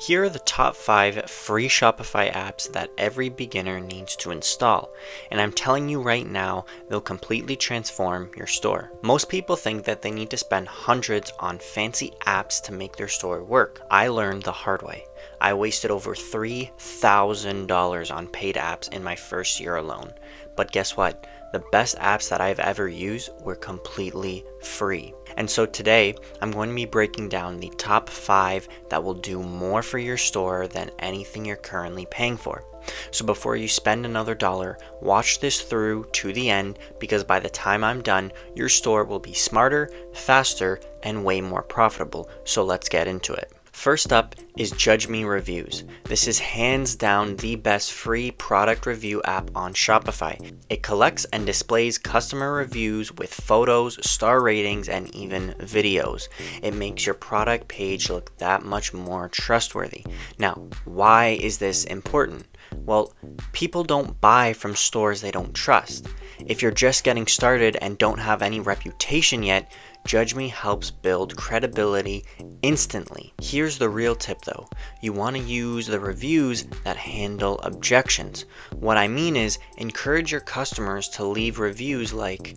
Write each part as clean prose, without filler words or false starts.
Here are the top 5 free Shopify apps that every beginner needs to install, and I'm telling you right now, they'll completely transform your store. Most people think that they need to spend hundreds on fancy apps to make their store work. I learned the hard way. I wasted over $3,000 on paid apps in my first year alone. But guess what? The best apps that I've ever used were completely free. And so today, I'm going to be breaking down the top 5 that will do more for your store than anything you're currently paying for. So before you spend another dollar, watch this through to the end, because by the time I'm done, your store will be smarter, faster, and way more profitable. So let's get into it. First up is Judge Me Reviews. This is hands down the best free product review app on Shopify. It collects and displays customer reviews with photos, star ratings, and even videos. It makes your product page look that much more trustworthy. Now, why is this important? Well, people don't buy from stores they don't trust. If you're just getting started and don't have any reputation yet, Judge Me helps build credibility instantly. Here's the real tip though. You want to use the reviews that handle objections. What I mean is, encourage your customers to leave reviews like,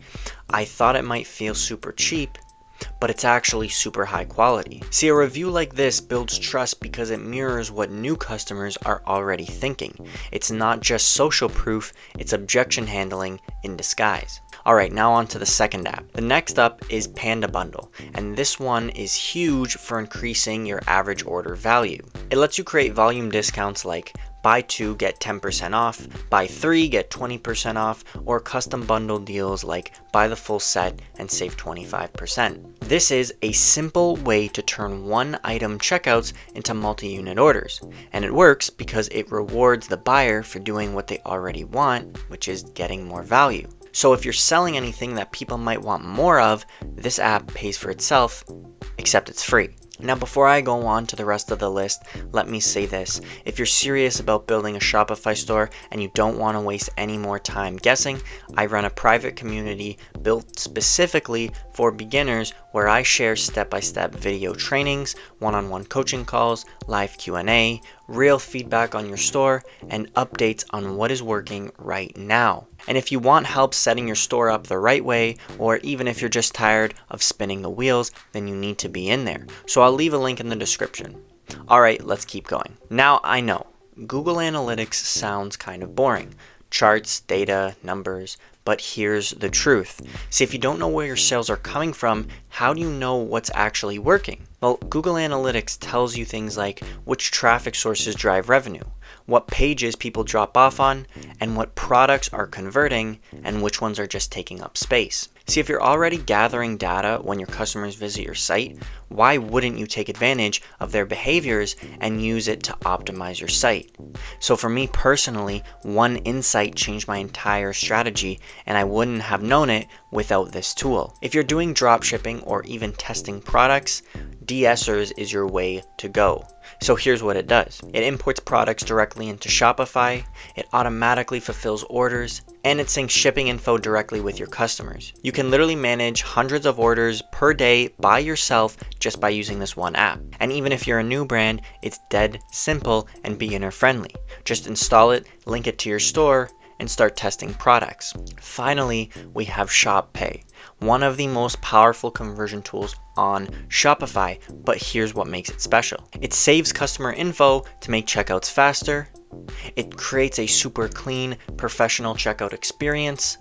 "I thought it might feel super cheap, but it's actually super high quality." See, a review like this builds trust because it mirrors what new customers are already thinking. It's not just social proof, it's objection handling in disguise. Alright, now on to the second app. The next up is Panda Bundle, and this one is huge for increasing your average order value. It lets you create volume discounts like buy 2 get 10% off, buy 3 get 20% off, or custom bundle deals like buy the full set and save 25%. This is a simple way to turn one item checkouts into multi-unit orders, and it works because it rewards the buyer for doing what they already want, which is getting more value. So if you're selling anything that people might want more of, this app pays for itself, except it's free. Now before I go on to the rest of the list, let me say this. If you're serious about building a Shopify store and you don't want to waste any more time guessing, I run a private community built specifically for beginners where I share step-by-step video trainings, one-on-one coaching calls, live Q&A, real feedback on your store, and updates on what is working right now. And if you want help setting your store up the right way, or even if you're just tired of spinning the wheels, then you need to be in there. So I'll leave a link in the description. Alright, let's keep going. Now I know, Google Analytics sounds kind of boring. Charts, data, numbers, but here's the truth. See, if you don't know where your sales are coming from, how do you know what's actually working? Well, Google Analytics tells you things like which traffic sources drive revenue, what pages people drop off on, and what products are converting, and which ones are just taking up space. See, if you're already gathering data when your customers visit your site, why wouldn't you take advantage of their behaviors and use it to optimize your site? So for me personally, one insight changed my entire strategy, and I wouldn't have known it without this tool. If you're doing dropshipping or even testing products, DSers is your way to go. So here's what it does. It imports products directly into Shopify, it automatically fulfills orders, and it syncs shipping info directly with your customers. You can literally manage hundreds of orders per day by yourself just by using this one app. And even if you're a new brand, it's dead simple and beginner friendly. Just install it, link it to your store, and start testing products. Finally, we have Shop Pay, one of the most powerful conversion tools on Shopify, but here's what makes it special. It saves customer info to make checkouts faster, it creates a super clean, professional checkout experience,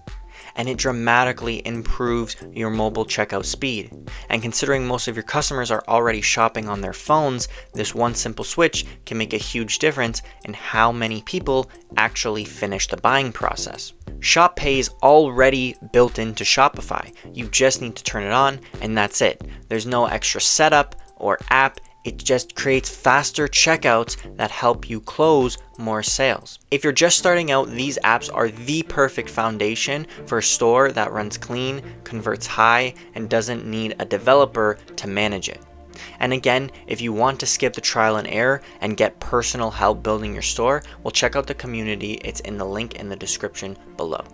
and it dramatically improves your mobile checkout speed. And considering most of your customers are already shopping on their phones, this one simple switch can make a huge difference in how many people actually finish the buying process. Shop Pay is already built into Shopify. You just need to turn it on and that's it. There's no extra setup or app. It just creates faster checkouts that help you close more sales. If you're just starting out, these apps are the perfect foundation for a store that runs clean, converts high, and doesn't need a developer to manage it. And again, if you want to skip the trial and error and get personal help building your store, well, check out the community. It's in the link in the description below.